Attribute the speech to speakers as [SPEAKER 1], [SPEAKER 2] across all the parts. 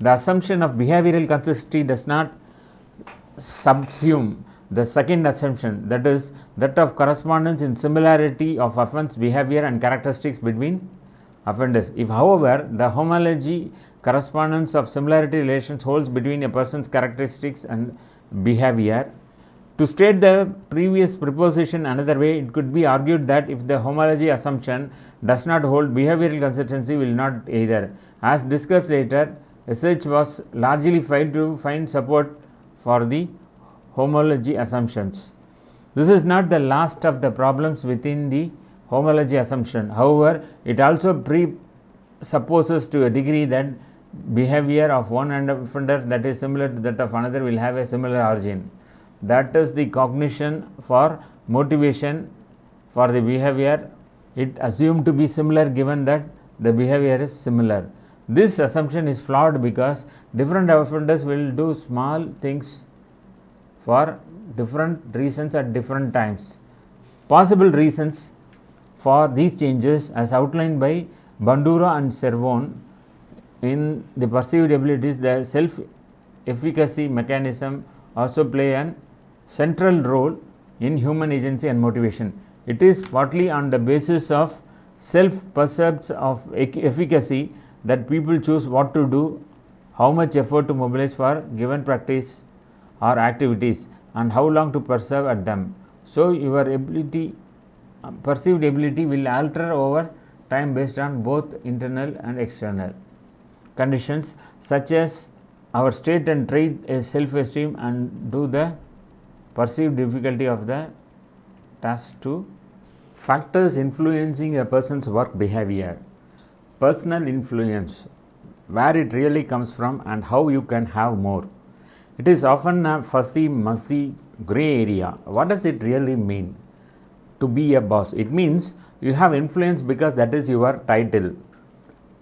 [SPEAKER 1] The assumption of behavioral consistency does not subsume the second assumption, that is that of correspondence in similarity of offense behavior and characteristics between offenders. If, however, the homology correspondence of similarity relations holds between a person's characteristics and behavior, to state the previous proposition another way, it could be argued that if the homology assumption does not hold, behavioral consistency will not either. As discussed later, research was largely failed to find support for the homology assumptions. This is not the last of the problems within the homology assumption. However, it also presupposes to a degree that behavior of one offender that is similar to that of another will have a similar origin. That is the cognition for motivation for the behavior. It assumed to be similar given that the behavior is similar. This assumption is flawed because different offenders will do small things for different reasons at different times. Possible reasons for these changes, as outlined by Bandura and Cervone in the perceived abilities, the self-efficacy mechanism also play an central role in human agency and motivation. It is partly on the basis of self-percepts of efficacy that people choose what to do, how much effort to mobilize for given practice or activities, and how long to persevere at them. So, your perceived ability will alter over time based on both internal and external conditions, such as our state and trait is self-esteem and do the perceived difficulty of the task to factors influencing a person's work behavior. Personal influence, where it really comes from and how you can have more. It is often a fuzzy, messy, grey area. What does it really mean to be a boss? It means you have influence because that is your title.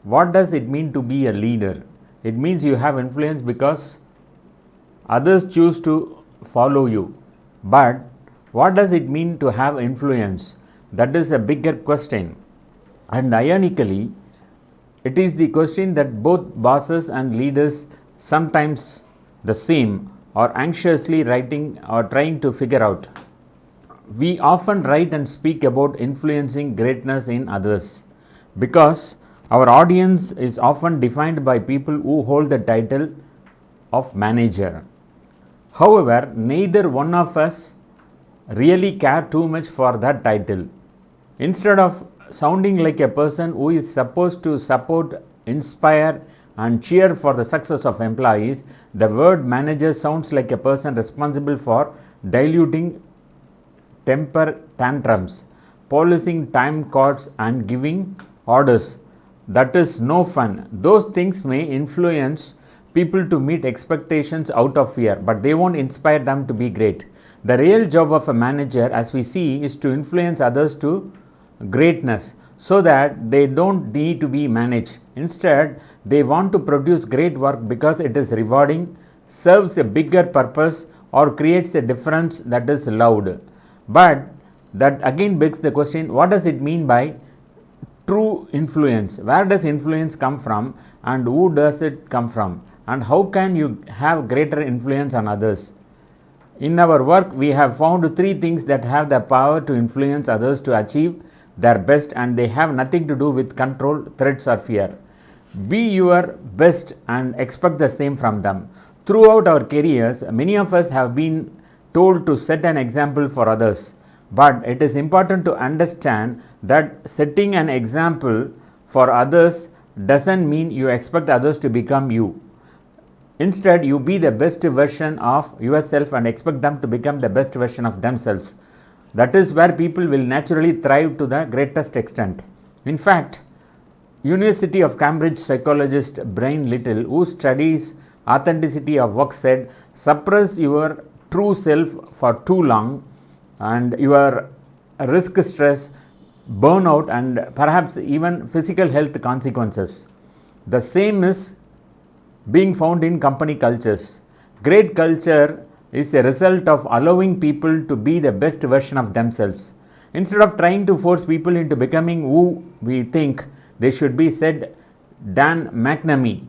[SPEAKER 1] What does it mean to be a leader? It means you have influence because others choose to follow you. But what does it mean to have influence? That is a bigger question. And ironically, it is the question that both bosses and leaders, sometimes the same, are anxiously writing or trying to figure out. We often write and speak about influencing greatness in others because our audience is often defined by people who hold the title of manager. However, neither one of us really care too much for that title. Instead of sounding like a person who is supposed to support, inspire, and cheer for the success of employees, the word manager sounds like a person responsible for diluting temper tantrums, policing time cards, and giving orders. That is no fun. Those things may influence people to meet expectations out of fear, but they won't inspire them to be great. The real job of a manager, as we see, is to influence others to greatness so that they don't need to be managed. Instead, they want to produce great work because it is rewarding, serves a bigger purpose, or creates a difference that is loved. But that again begs the question, what does it mean by true influence? Where does influence come from and who does it come from? And how can you have greater influence on others? In our work, we have found three things that have the power to influence others to achieve their best, and they have nothing to do with control, threats, or fear. Be your best and expect the same from them. Throughout our careers, many of us have been told to set an example for others, but it is important to understand that setting an example for others doesn't mean you expect others to become you. Instead, you be the best version of yourself and expect them to become the best version of themselves. That is where people will naturally thrive to the greatest extent. In fact, University of Cambridge psychologist Brian Little, who studies authenticity of work, said, suppress your true self for too long and your risk stress, burnout, and perhaps even physical health consequences. The same is being found in company cultures. Great culture is a result of allowing people to be the best version of themselves. Instead of trying to force people into becoming who we think they should be, said Dan McNamee,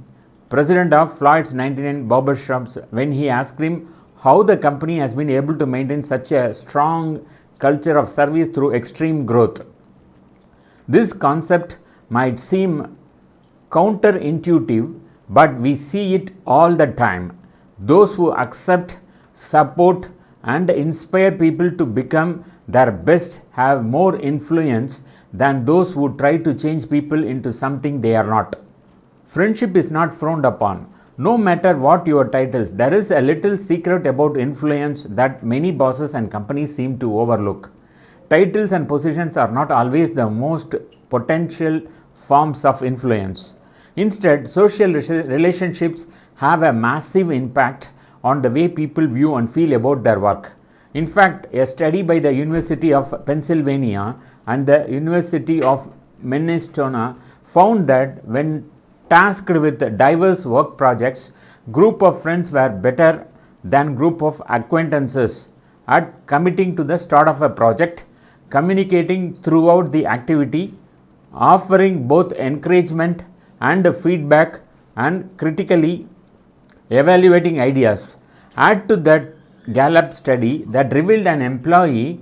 [SPEAKER 1] president of Floyd's 99 barbershops, when he asked him how the company has been able to maintain such a strong culture of service through extreme growth. This concept might seem counterintuitive, but we see it all the time. Those who accept, support, and inspire people to become their best have more influence than those who try to change people into something they are not. Friendship is not frowned upon. No matter what your titles, there is a little secret about influence that many bosses and companies seem to overlook. Titles and positions are not always the most potential forms of influence. Instead, social relationships have a massive impact on the way people view and feel about their work. In fact, a study by the University of Pennsylvania and the University of Minnesota found that when tasked with diverse work projects, group of friends were better than group of acquaintances at committing to the start of a project, communicating throughout the activity, offering both encouragement and feedback, and critically evaluating ideas. Add to that Gallup study that revealed an employee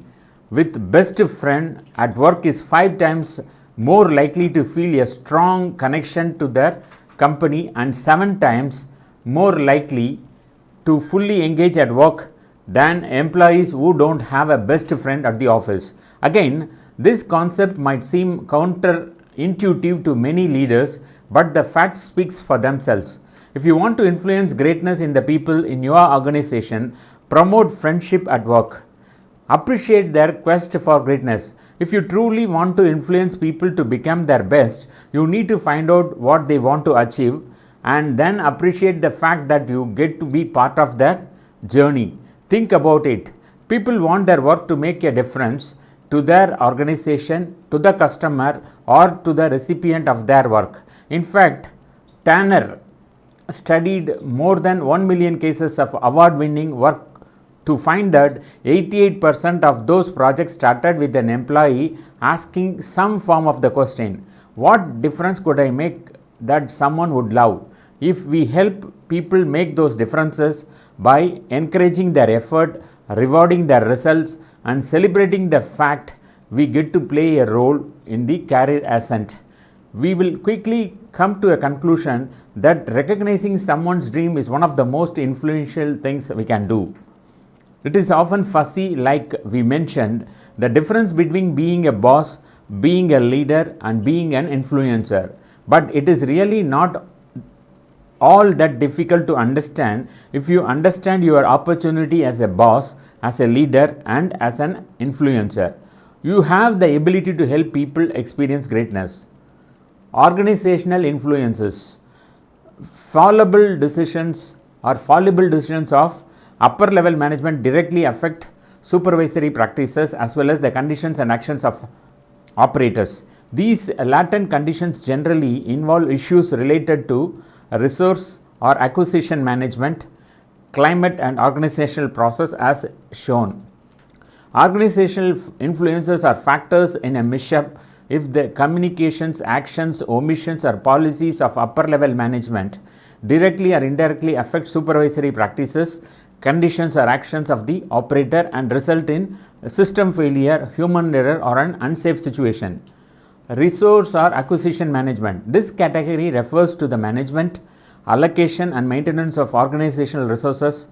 [SPEAKER 1] with best friend at work is 5 times more likely to feel a strong connection to their company and 7 times more likely to fully engage at work than employees who don't have a best friend at the office. Again, this concept might seem counterintuitive to many leaders, but the facts speak for themselves. If you want to influence greatness in the people in your organization, promote friendship at work. Appreciate their quest for greatness. If you truly want to influence people to become their best, you need to find out what they want to achieve and then appreciate the fact that you get to be part of their journey. Think about it. People want their work to make a difference to their organization, to the customer, or to the recipient of their work. In fact, Tanner studied more than 1 million cases of award-winning work to find that 88% of those projects started with an employee asking some form of the question, what difference could I make that someone would love? If we help people make those differences by encouraging their effort, rewarding their results, and celebrating the fact we get to play a role in the career ascent, we will quickly come to a conclusion that recognizing someone's dream is one of the most influential things we can do. It is often fuzzy, like we mentioned, the difference between being a boss, being a leader, and being an influencer. But it is really not all that difficult to understand if you understand your opportunity as a boss, as a leader, and as an influencer. You have the ability to help people experience greatness. Organizational influences. Fallible decisions of upper level management directly affect supervisory practices as well as the conditions and actions of operators. These latent conditions generally involve issues related to resource or acquisition management, climate, and organizational process as shown. Organizational influences are factors in a mishap if the communications, actions, omissions, or policies of upper level management directly or indirectly affect supervisory practices, conditions, or actions of the operator and result in system failure, human error, or an unsafe situation. Resource or acquisition management. This category refers to the management, allocation, and maintenance of organizational resources,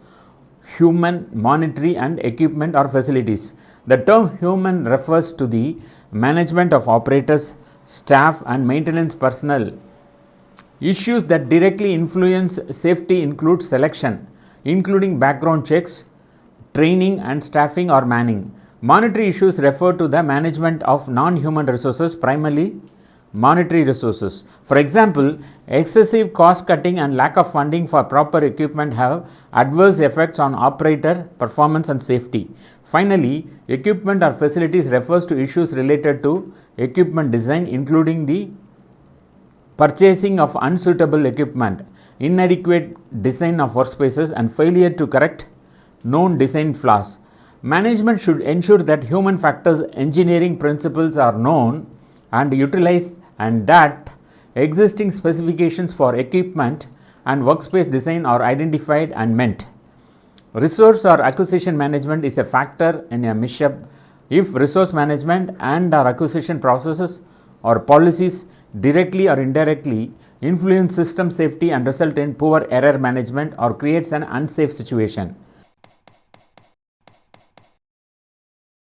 [SPEAKER 1] human, monetary, and equipment or facilities. The term human refers to the management of operators, staff, and maintenance personnel. Issues that directly influence safety include selection, including background checks, training, and staffing or manning. Monetary issues refer to the management of non-human resources, primarily monetary resources. For example, excessive cost cutting and lack of funding for proper equipment have adverse effects on operator performance and safety. Finally, equipment or facilities refers to issues related to equipment design, including the purchasing of unsuitable equipment, inadequate design of workspaces, and failure to correct known design flaws. Management should ensure that human factors engineering principles are known and utilized, and that existing specifications for equipment and workspace design are identified and meant. Resource or acquisition management is a factor in a misstep if resource management and or acquisition processes or policies directly or indirectly influence system safety and result in poor error management or creates an unsafe situation.